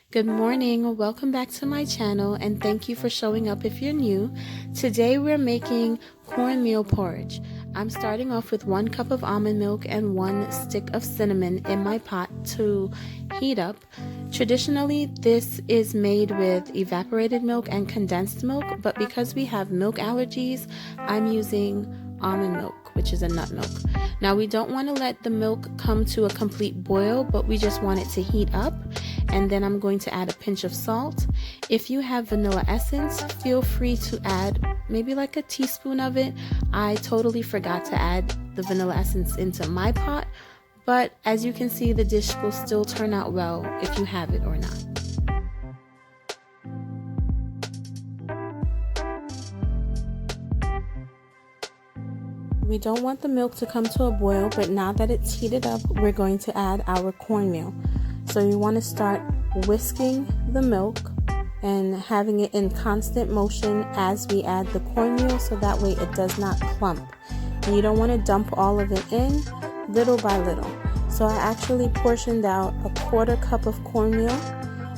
Good morning, welcome back to my channel and thank you for showing up if you're new. Today we're making cornmeal porridge. I'm starting off with 1 cup of almond milk and 1 stick of cinnamon in my pot to heat up. Traditionally, this is made with evaporated milk and condensed milk, but because we have milk allergies, I'm using almond milk, which is a nut milk. Now we don't want to let the milk come to a complete boil, but we just want it to heat up. And then I'm going to add a pinch of salt. If you have vanilla essence, feel free to add maybe like a teaspoon of it. I totally forgot to add the vanilla essence into my pot, but as you can see, the dish will still turn out well if you have it or not. We don't want the milk to come to a boil, but now that it's heated up, we're going to add our cornmeal. So you want to start whisking the milk and having it in constant motion as we add the cornmeal, so that way it does not clump. And you don't want to dump all of it in, little by little. So I actually portioned out a 1/4 cup of cornmeal,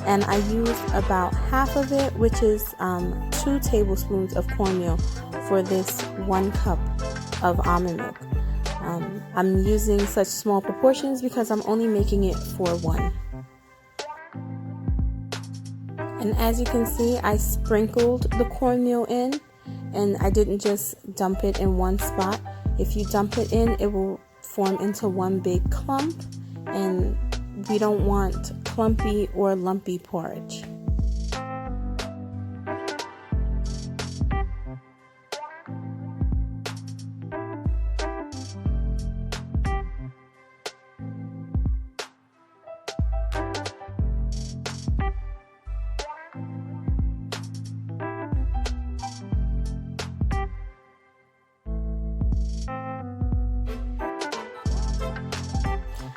and I used about half of it, which is 2 tablespoons of cornmeal for this 1 cup of almond milk. I'm using such small proportions because I'm only making it for 1. And as you can see, I sprinkled the cornmeal in, and I didn't just dump it in one spot. If you dump it in, it will form into one big clump, and we don't want clumpy or lumpy porridge.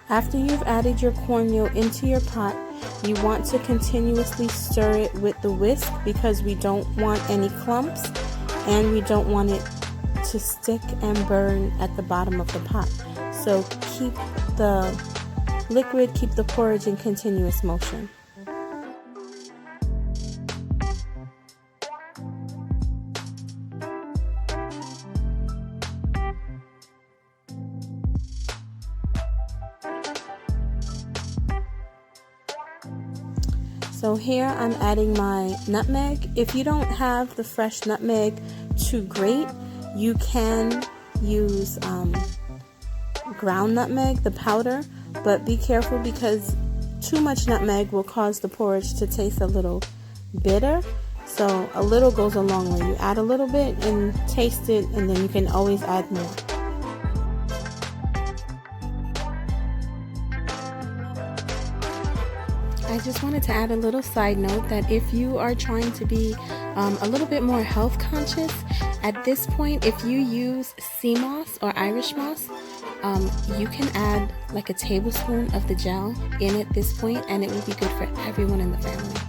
After you've added your cornmeal into your pot, you want to continuously stir it with the whisk because we don't want any clumps and we don't want it to stick and burn at the bottom of the pot. So keep the liquid, keep the porridge in continuous motion. So here I'm adding my nutmeg. If you don't have the fresh nutmeg to grate, you can use ground nutmeg, the powder, but be careful because too much nutmeg will cause the porridge to taste a little bitter. So a little goes a long way. You add a little bit and taste it, and then you can always add more. I just wanted to add a little side note that if you are trying to be a little bit more health conscious, at this point, if you use sea moss or Irish moss, you can add like a tablespoon of the gel in at this point, and it will be good for everyone in the family.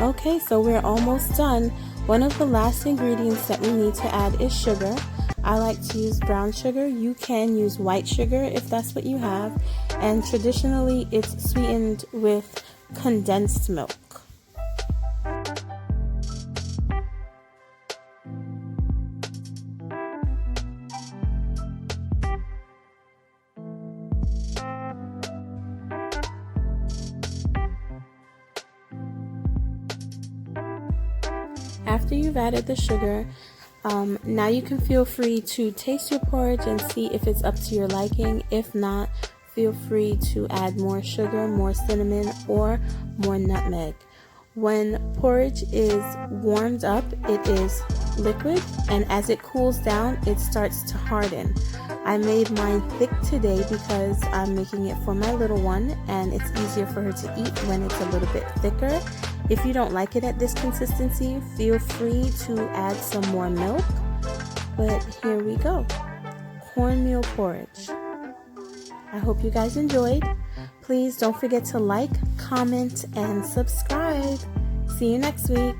Okay, so we're almost done. One of the last ingredients that we need to add is sugar. I like to use brown sugar. You can use white sugar if that's what you have. And traditionally, it's sweetened with condensed milk. After you've added the sugar, now you can feel free to taste your porridge and see if it's up to your liking. If not, feel free to add more sugar, more cinnamon, or more nutmeg. When porridge is warmed up, it is liquid, and as it cools down, it starts to harden. I made mine thick today because I'm making it for my little one, and it's easier for her to eat when it's a little bit thicker. If you don't like it at this consistency, feel free to add some more milk. But here we go. Cornmeal porridge. I hope you guys enjoyed. Please don't forget to like, comment, and subscribe. See you next week.